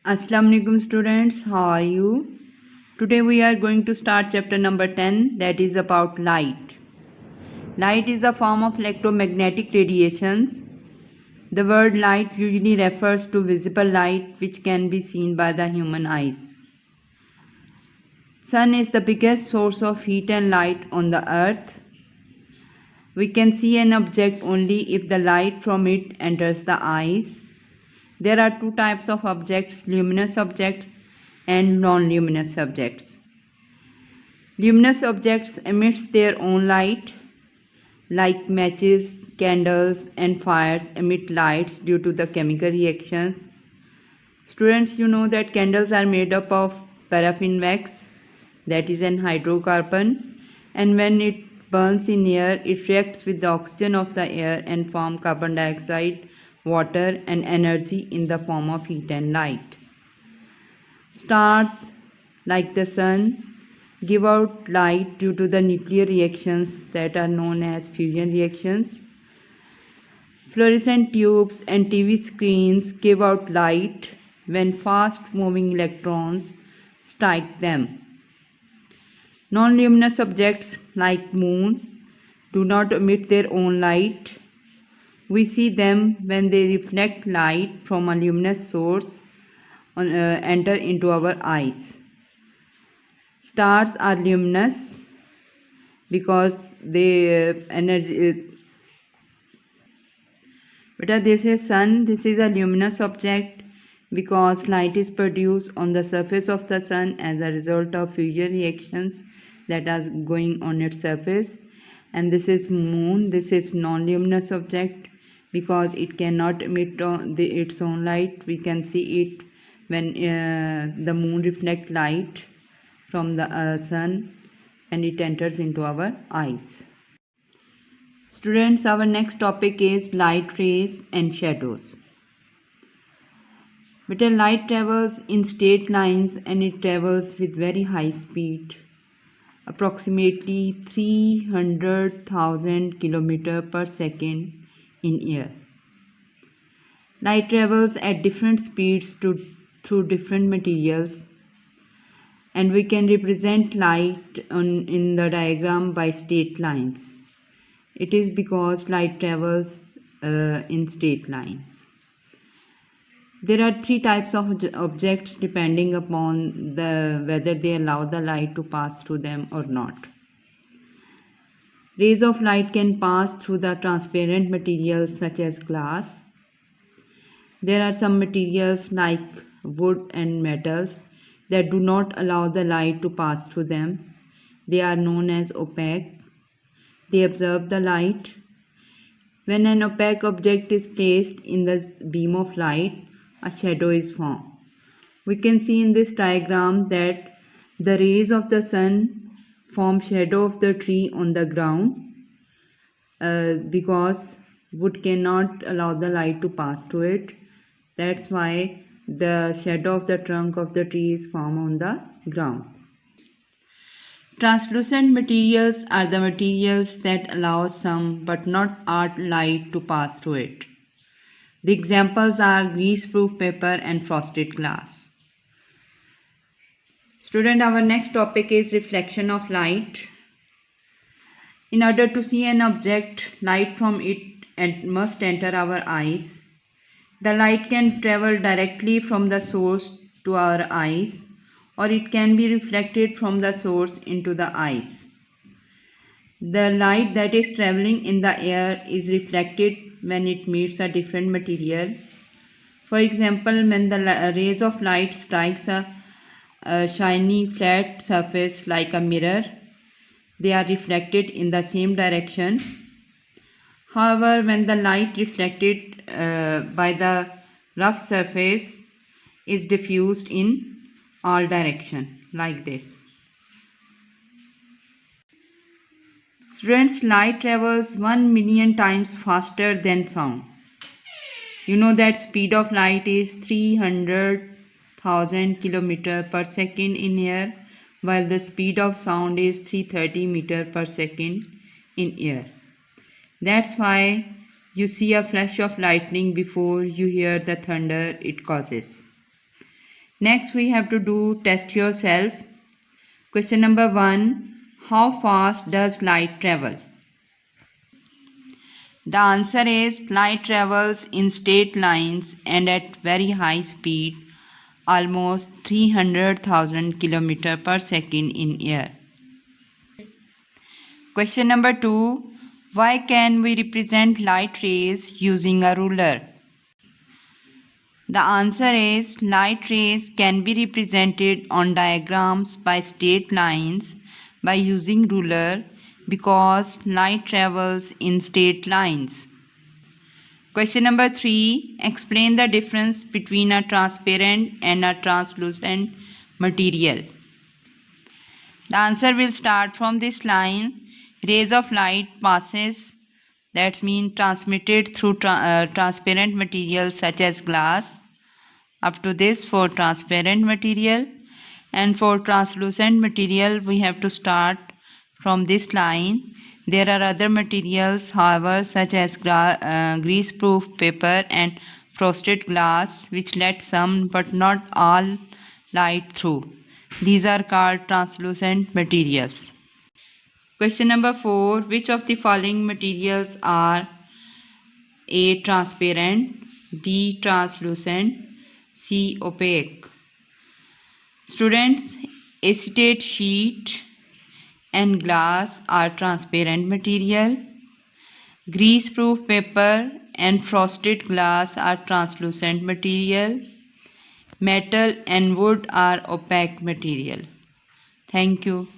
Assalamu alaikum students, how are you? Today we are going to start chapter number 10, that is about light. Light is a form of electromagnetic radiations. The word light usually refers to visible light which can be seen by the human eyes. Sun is the biggest source of heat and light on the earth. We can see an object only if the light from it enters the eyes. There are two types of objects, luminous objects and non-luminous objects. Luminous objects emits their own light, like matches, candles and fires emit lights due to the chemical reactions. Students, you know that candles are made up of paraffin wax, that is an hydrocarbon, and when it burns in air, it reacts with the oxygen of the air and form carbon dioxide, water and energy in the form of heat and light. Stars, like the sun, give out light due to the nuclear reactions that are known as fusion reactions. Fluorescent tubes and TV screens give out light when fast moving electrons strike them. Non-luminous objects like moon do not emit their own light. We see them when they reflect light from a luminous source enter into our eyes. Stars are luminous because they this is sun. This is a luminous object because light is produced on the surface of the sun as a result of fusion reactions that are going on its surface. And this is moon. This is non-luminous object because it cannot emit its own light. We can see it when the moon reflects light from the sun and it enters into our eyes. Students, our next topic is light rays and shadows. But light travels in straight lines and it travels with very high speed, approximately 300,000 km per second in air. Light travels at different speeds through different materials, and we can represent light in the diagram by straight lines. It is because light travels in straight lines. There are three types of objects depending upon whether they allow the light to pass through them or not. Rays of light can pass through the transparent materials such as glass. There are some materials like wood and metals that do not allow the light to pass through them. They are known as opaque. They absorb the light. When an opaque object is placed in the beam of light, a shadow is formed. We can see in this diagram that the rays of the sun form shadow of the tree on the ground because wood cannot allow the light to pass through it. That's why the shadow of the trunk of the tree is formed on the ground. Translucent materials are the materials that allow some but not all light to pass through it. The examples are greaseproof paper and frosted glass. Student, our next topic is reflection of light. In order to see an object, light from it must enter our eyes. The light can travel directly from the source to our eyes, or it can be reflected from the source into the eyes. The light that is traveling in the air is reflected when it meets a different material. For example, when the rays of light strikes a shiny flat surface like a mirror, they are reflected in the same direction. However, when the light reflected by the rough surface is diffused in all direction like this. Students, light travels 1 million times faster than sound. You know that speed of light is 300,000 km per second in air, while the speed of sound is 330 meter per second in air. That's why you see a flash of lightning before you hear the thunder it causes. Next we have to do test yourself. Question number 1. How fast does light travel? The answer is light travels in straight lines and at very high speed, almost 300,000 km per second in air. Question number 2. Why can we represent light rays using a ruler? The answer is light rays can be represented on diagrams by straight lines by using ruler because light travels in straight lines. Question number 3. Explain the difference between a transparent and a translucent material. The answer will start from this line. Rays of light passes, that means transmitted through transparent materials such as glass, up to this for transparent material, and for translucent material we have to start from this line. There are other materials however such as grease proof paper and frosted glass which let some but not all light through. These are called translucent materials. Question number 4. Which of the following materials are A. Transparent, B. Translucent, C. Opaque? Students, acetate sheet and glass are transparent material. Grease-proof paper and frosted glass are translucent material. Metal and wood are opaque material. Thank you.